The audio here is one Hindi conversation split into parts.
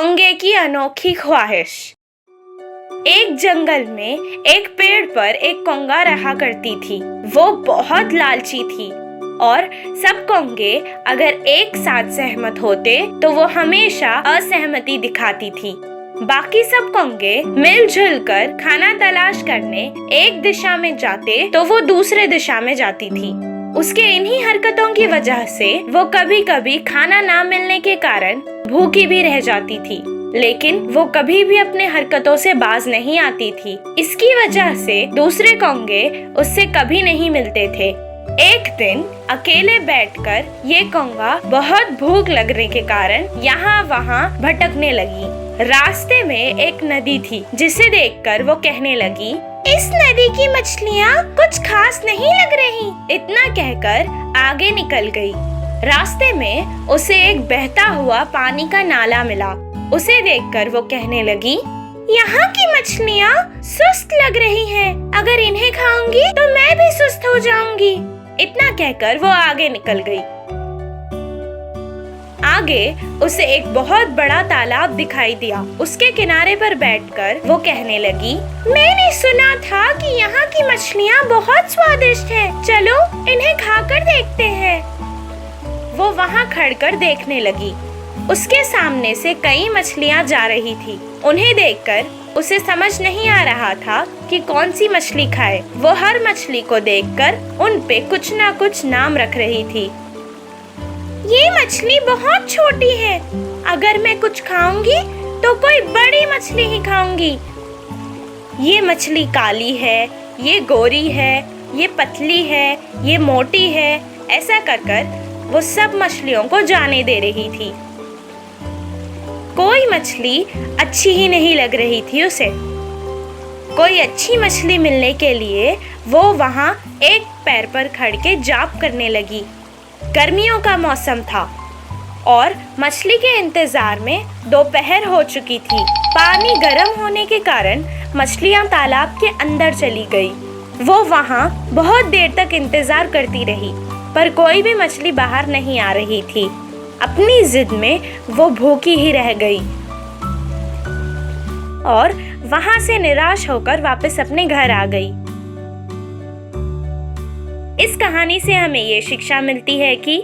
कोंगे की अनोखी ख्वाहिश। एक जंगल में एक पेड़ पर एक कोंगा रहा करती थी। वो बहुत लालची थी और सब कोंगे अगर एक साथ सहमत होते तो वो हमेशा असहमति दिखाती थी। बाकी सब कोंगे मिलजुल कर खाना तलाश करने एक दिशा में जाते तो वो दूसरे दिशा में जाती थी। उसके इन्हीं हरकतों की वजह से वो कभी कभी खाना ना मिलने के कारण भूखी भी रह जाती थी, लेकिन वो कभी भी अपने हरकतों से बाज नहीं आती थी। इसकी वजह से दूसरे कोंगे उससे कभी नहीं मिलते थे। एक दिन अकेले बैठकर ये कोंगा बहुत भूख लगने के कारण यहाँ वहाँ भटकने लगी। रास्ते में एक नदी थी जिसे देखकर वो कहने लगी, इस नदी की मछलियाँ कुछ खास नहीं लग रही। इतना कहकर आगे निकल गई। रास्ते में उसे एक बहता हुआ पानी का नाला मिला। उसे देखकर वो कहने लगी, यहाँ की मछलियाँ सुस्त लग रही हैं। अगर इन्हें खाऊंगी तो मैं भी सुस्त हो जाऊंगी। इतना कहकर वो आगे निकल गई। आगे उसे एक बहुत बड़ा तालाब दिखाई दिया। उसके किनारे पर बैठकर वो कहने लगी, मैंने सुना था कि यहाँ की मछलियाँ बहुत स्वादिष्ट हैं। चलो इन्हें खाकर देखते हैं। वो वहाँ खड़कर देखने लगी। उसके सामने से कई मछलियाँ जा रही थी। उन्हें देखकर उसे समझ नहीं आ रहा था कि कौन सी मछली खाए। वो हर मछली को देखकर उन पे कुछ ना कुछ नाम रख रही थी। ये मछली बहुत छोटी है। अगर मैं कुछ खाऊंगी तो कोई बड़ी मछली ही खाऊंगी। ये मछली काली है, ये गोरी है, ये पतली है, ये मोटी है। ऐसा कर कर वो सब मछलियों को जाने दे रही थी। कोई मछली अच्छी ही नहीं लग रही थी उसे। कोई अच्छी मछली मिलने के लिए वो वहाँ एक पैर पर खड़ के जाप करने लगी। गर्मियों का मौसम था और मछली के इंतजार में दोपहर हो चुकी थी। पानी गर्म होने के कारण मछलियाँ तालाब के अंदर चली गई। वो वहाँ बहुत देर तक इंतजार करती रही, पर कोई भी मछली बाहर नहीं आ रही थी। अपनी जिद में वो भूखी ही रह गई और वहाँ से निराश होकर वापस अपने घर आ गई। इस कहानी से हमें ये शिक्षा मिलती है कि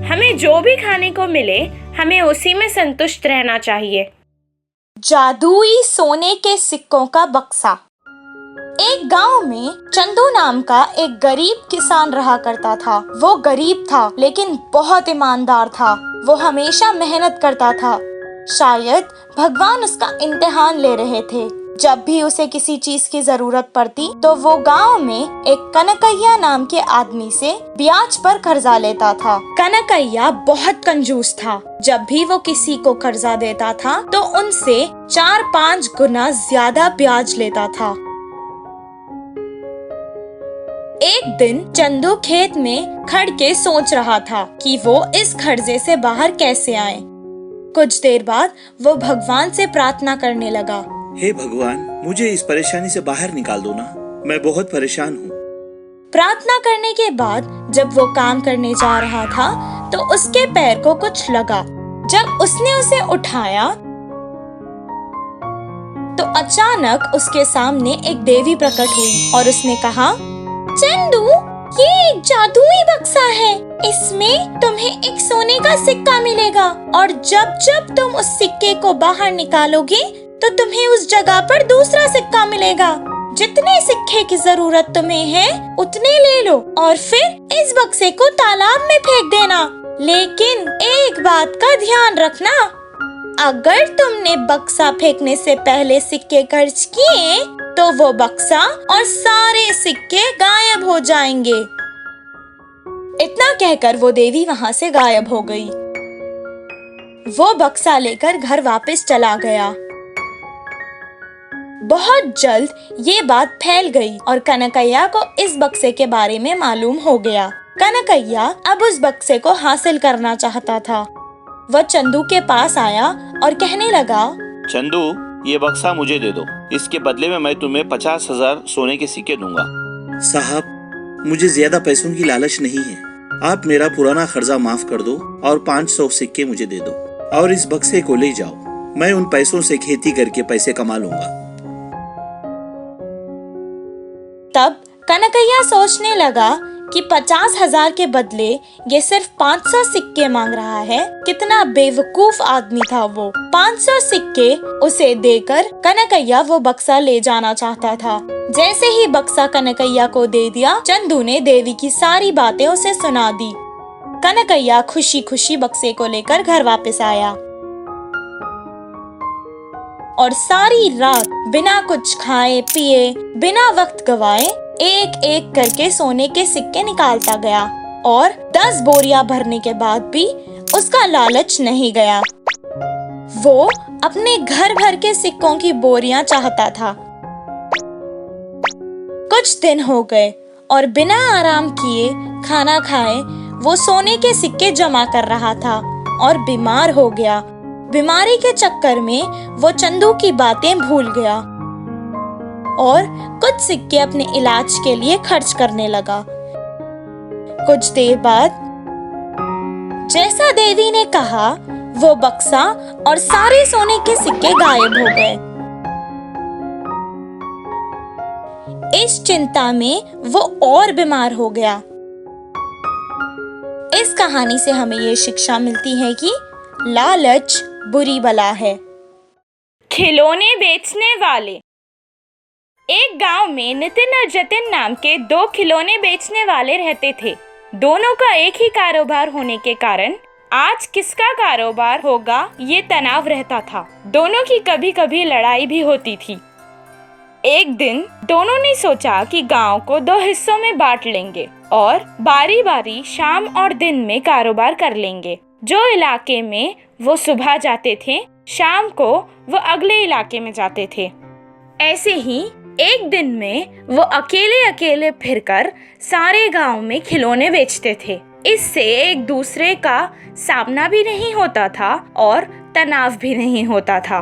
हमें जो भी खाने को मिले हमें उसी में संतुष्ट रहना चाहिए। जादुई सोने के सिक्कों का बक्सा। एक गांव में चंदू नाम का एक गरीब किसान रहा करता था। वो गरीब था लेकिन बहुत ईमानदार था। वो हमेशा मेहनत करता था। शायद भगवान उसका इम्तिहान ले रहे थे। जब भी उसे किसी चीज की जरूरत पड़ती तो वो गांव में एक कनकैया नाम के आदमी से ब्याज पर कर्जा लेता था। कनकैया बहुत कंजूस था। जब भी वो किसी को कर्जा देता था तो उनसे 4-5 गुना ज्यादा ब्याज लेता था। एक दिन चंदू खेत में खड़ के सोच रहा था कि वो इस कर्जे से बाहर कैसे आए। कुछ देर बाद वो भगवान से प्रार्थना करने लगा, हे भगवान, मुझे इस परेशानी से बाहर निकाल दो ना, मैं बहुत परेशान हूँ। प्रार्थना करने के बाद जब वो काम करने जा रहा था तो उसके पैर को कुछ लगा। जब उसने उसे उठाया तो अचानक उसके सामने एक देवी प्रकट हुई और उसने कहा, चंदू, ये एक जादुई बक्सा है। इसमें तुम्हें एक सोने का सिक्का मिलेगा और जब जब तुम उस सिक्के को बाहर निकालोगे तो तुम्हें उस जगह पर दूसरा सिक्का मिलेगा। जितने सिक्के की जरूरत तुम्हें है उतने ले लो और फिर इस बक्से को तालाब में फेंक देना। लेकिन एक बात का ध्यान रखना, अगर तुमने बक्सा फेंकने से पहले सिक्के खर्च किए तो वो बक्सा और सारे सिक्के गायब हो जाएंगे। इतना कहकर वो देवी वहाँ से गायब हो गई। वो बक्सा लेकर घर वापस चला गया। बहुत जल्द ये बात फैल गई और कनकैया को इस बक्से के बारे में मालूम हो गया। कनकैया अब उस बक्से को हासिल करना चाहता था। वह चंदू के पास आया और कहने लगा, चंदू, ये बक्सा मुझे दे दो। इसके बदले में मैं तुम्हें 50,000 सोने के सिक्के दूंगा। साहब, मुझे ज्यादा पैसों की लालच नहीं है। आप मेरा पुराना कर्जा माफ कर दो और 500 सिक्के मुझे दे दो और इस बक्से को ले जाओ। मैं उन पैसों से खेती करके पैसे कमा लूंगा। तब कनकैया सोचने लगा कि 50,000 के बदले ये सिर्फ 500 सिक्के मांग रहा है। कितना बेवकूफ आदमी था वो। 500 सिक्के उसे देकर कनकैया वो बक्सा ले जाना चाहता था। जैसे ही बक्सा कनकैया को दे दिया, चंदू ने देवी की सारी बातें उसे सुना दी। कनकैया खुशी खुशी बक्से को लेकर घर वापस आया और सारी रात बिना कुछ खाए पिए, बिना वक्त गवाए एक एक करके सोने के सिक्के निकालता गया और 10 बोरियां भरने के बाद भी उसका लालच नहीं गया। वो अपने घर भर के सिक्कों की बोरियां चाहता था। कुछ दिन हो गए और बिना आराम किए, खाना खाए, वो सोने के सिक्के जमा कर रहा था और बीमार हो गया। बीमारी के चक्कर में वो चंदू की बातें भूल गया और कुछ सिक्के अपने इलाज के लिए खर्च करने लगा। कुछ देर बाद जैसा देवी ने कहा, वो बक्सा और सारे सोने के सिक्के गायब हो गए। इस चिंता में वो और बीमार हो गया। इस कहानी से हमें ये शिक्षा मिलती है कि लालच बुरी बला है। खिलौने बेचने वाले। एक गांव में नितिन और जतिन नाम के 2 खिलौने बेचने वाले रहते थे। दोनों का एक ही कारोबार होने के कारण आज किसका कारोबार होगा ये तनाव रहता था। दोनों की कभी कभी लड़ाई भी होती थी। एक दिन दोनों ने सोचा कि गांव को 2 हिस्सों में बांट लेंगे और बारी बारी शाम और दिन में कारोबार कर लेंगे। जो इलाके में वो सुबह जाते थे, शाम को वो अगले इलाके में जाते थे। ऐसे ही एक दिन में वो अकेले अकेले फिरकर सारे गांव में खिलौने बेचते थे। इससे एक दूसरे का सामना भी नहीं होता था और तनाव भी नहीं होता था।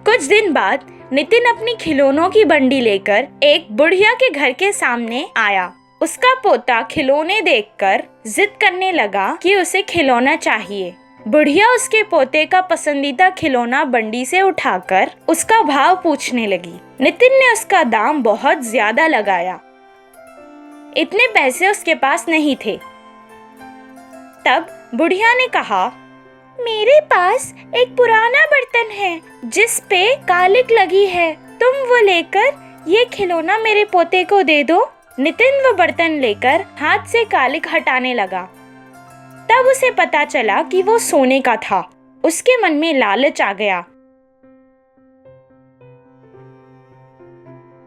कुछ दिन बाद नितिन अपनी खिलौनों की बंडी लेकर एक बुढ़िया के घर के सामने आया। उसका पोता खिलौने देखकर जिद करने लगा कि उसे खिलौना चाहिए। बुढ़िया उसके पोते का पसंदीदा खिलौना बंडी से उठाकर उसका भाव पूछने लगी। नितिन ने उसका दाम बहुत ज्यादा लगाया। इतने पैसे उसके पास नहीं थे। तब बुढ़िया ने कहा, मेरे पास एक पुराना बर्तन है जिस पे कालिक लगी है। तुम वो लेकर ये खिलौना मेरे पोते को दे दो। नितिन वो बर्तन लेकर हाथ से कालिक हटाने लगा। तब उसे पता चला कि वो सोने का था। उसके मन में लालच आ गया।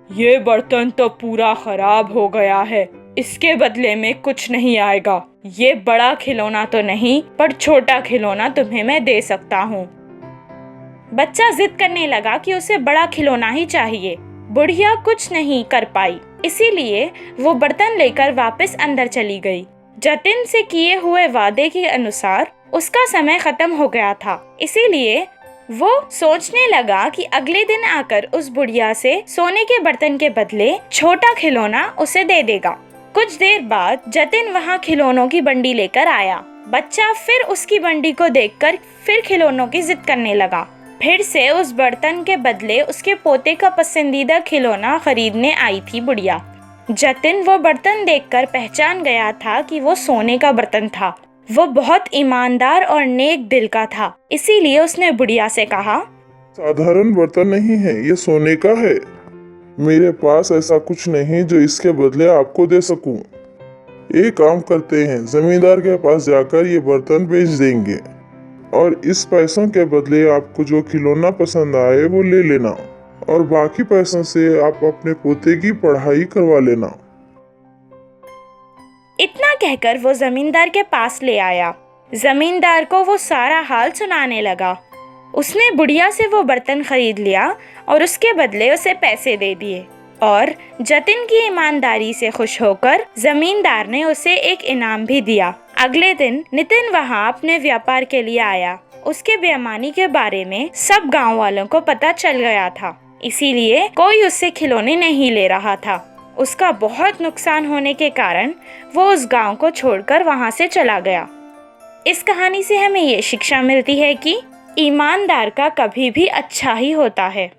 ये बर्तन तो पूरा खराब हो गया है, इसके बदले में कुछ नहीं आएगा। ये बड़ा खिलौना तो नहीं, पर छोटा खिलौना तुम्हें मैं दे सकता हूँ। बच्चा जिद करने लगा कि उसे बड़ा खिलौना ही चाहिए। बुढ़िया कुछ नहीं कर पाई, इसीलिए वो बर्तन लेकर वापस अंदर चली गई। जतिन से किए हुए वादे के अनुसार उसका समय खत्म हो गया था, इसीलिए वो सोचने लगा कि अगले दिन आकर उस बुढ़िया से सोने के बर्तन के बदले छोटा खिलौना उसे दे देगा। कुछ देर बाद जतिन वहाँ खिलौनों की बंडी लेकर आया। बच्चा फिर उसकी बंडी को देखकर फिर खिलौनों की जिद करने लगा। फिर से उस बर्तन के बदले उसके पोते का पसंदीदा खिलौना खरीदने आई थी बुढ़िया। जतिन वो बर्तन देखकर पहचान गया था कि वो सोने का बर्तन था। वो बहुत ईमानदार और नेक दिल का था, इसीलिए उसने बुढ़िया से कहा, साधारण बर्तन नहीं है, ये सोने का है। मेरे पास ऐसा कुछ नहीं जो इसके बदले आपको दे सकूं। एक काम करते हैं, जमींदार के पास जाकर ये बर्तन बेच देंगे और इस पैसों के बदले आपको जो खिलौना पसंद आए वो ले लेना और बाकी पैसों से आप अपने पोते की पढ़ाई करवा लेना। इतना कहकर वो जमींदार के पास ले आया। जमींदार को वो सारा हाल सुनाने लगा। उसने बुढ़िया से वो बर्तन खरीद लिया और उसके बदले उसे पैसे दे दिए और जतिन की ईमानदारी से खुश होकर जमींदार ने उसे एक इनाम भी दिया। अगले दिन नितिन वहाँ अपने व्यापार के लिए आया। उसके बेईमानी के बारे में सब गांव वालों को पता चल गया था, इसीलिए कोई उससे खिलौने नहीं ले रहा था। उसका बहुत नुकसान होने के कारण वो उस गांव को छोड़कर वहाँ से चला गया। इस कहानी से हमें ये शिक्षा मिलती है कि ईमानदार का कभी भी अच्छा ही होता है।